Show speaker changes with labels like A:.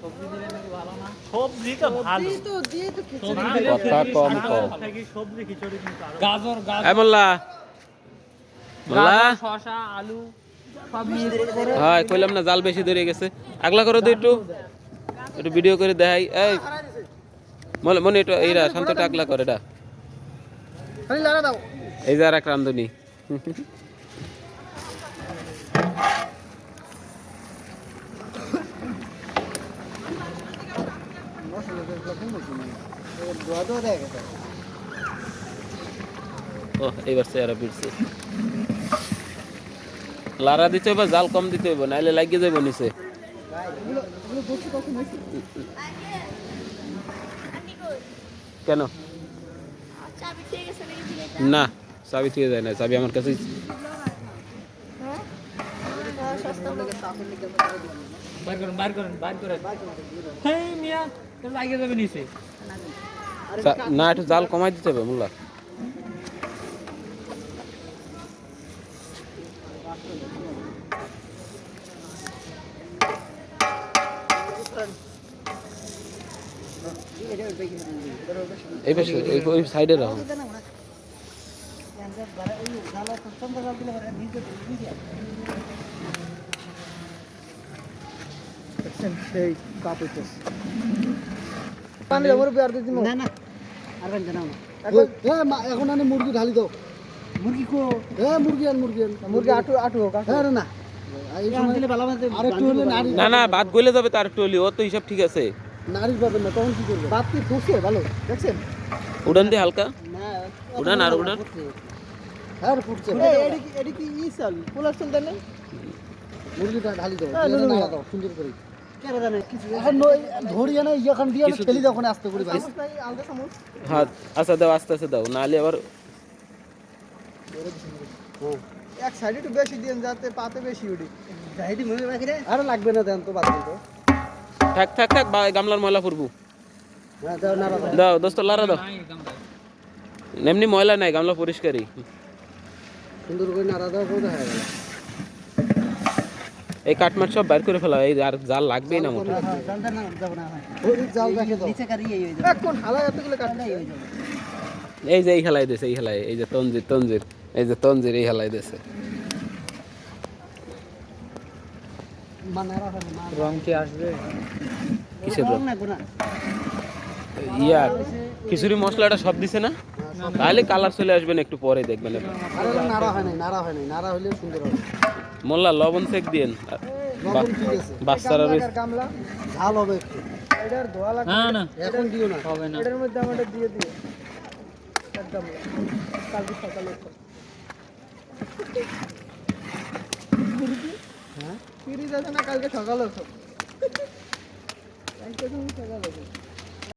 A: সবজি দিলে নাকি ভালো না? সবজি তো ভালো।
B: তো দিয়ে তো খিচুড়ি
C: কথা কম কম।
A: সবজি খিচুড়ি কিন্তু আরো
D: গাজর
C: এই মোল্লা মোল্লা
D: গাজর শসা আলু সব মিক্স করে
C: হ্যাঁ কইলাম না জাল বেশি ধরে গেছে আগলা করে দে একটু একটু ভিডিও করে দেখাই এই মনে এটা এইরা শান্তটা আগলা করে এটা
B: খালি লাগা দাও
C: এই যে আর এক রান্ধনি ও এইবার চেহারা ফিরছে লারা দিতে হবে জাল কম দিতে হবে নাইলে লাগিয়ে যাবে নিচে কেন না চাবি থেকে যায় না চাবি আমার কাছে
D: বার করেন হেই মিয়া তুমি আগে যাবে নিচে
C: না একটু জাল কমাই দিতে হবে মোল্লা এই পাশে ওই সাইডে রাখো
B: সেই কাপড় পানি দাও মোর বিয়ার দিমু না না আর বেন জানাও না এখন আনে মুরগি ঢালি দাও মুরগি কো মুরগি আন মুরগি আটু হোক হ্যাঁ না এই সময় দিলে ভালো হবে আর একটু হলে নারী
C: না না ভাত গলে যাবে তার একটু হলে ও তো হিসাব ঠিক আছে
B: নারী পাবেন না তখন কি করবে ভাত কি ফুসে ভালো দেখছেন
C: উড়ান দিয়ে হালকা
B: না
C: উড়ান আর উড়ান
B: হ্যাঁ ফুটছে এডি কি ই চাল পোলা চাল দেন মুরগিটা ঢালি দাও না দাও সুন্দর করে কেন জানে কিছু এখন ধরিয়া না এখন দিয়ে ফেলি দাও ওখানে আস্তে করে ভাই আলগা চামচ
C: হ্যাঁ আচ্ছা দাও আস্তে আস্তে দাও নাহলে আবার
B: এক সাইডে একটু বেশি দিন যাতে পাতে বেশি উঠি সাইডে মনে রাখি রে আর লাগবে না দেন তো বাদ দিও
C: থাক থাক থাক গামলার ময়লা করবো
B: হ্যাঁ দাও নাড়া দাও
C: দাও দোস্ত লারা দাও এমনি ময়লা নাই গামলা পরিষ্কারই
B: সুন্দর করে নাড়া দাও করে হয়ে গেল
C: এই কাটমাট সব বাইর করে ফেলা এই আর জাল লাগবেই না মোটে
B: জালটা না যাব না ওই জাল রেখে দাও নিচে কারি এই হয়ে যাবে এখন হালা এতগুলো কাটলে হয়ে যাবে
C: এই যে এই হেলাই দেছে এই হেলাই এই যে তঞ্জির এই যে তঞ্জির এই হেলাই দেছে
B: মানারা হবে
D: রং কি আসবে
C: কিসের রং?
B: না গুনা
C: ইয়া খিচুড়ি মশলাটা সব দিছে না তাহলে কালার চলে আসবেন একটু পরে দেখবেন
B: আরে নাড়া হয় নাই নাড়া হলে সুন্দর হবে
C: মোল্লা লবণ সেক দিয়েন
B: লবণ ঠিক আছে
C: বাচ্চারা
B: গামলা ঝাল হবে একটু এটার ধোয়া লাগবে
D: না না
B: এখন দিও না
D: হবে না
B: এটার মধ্যে আমাদের দিয়ে দিও একদম কালকে সকালে হ্যাঁ ফিরে যাচ্ছে না কালকে সকালে কালকে তুমি সকালে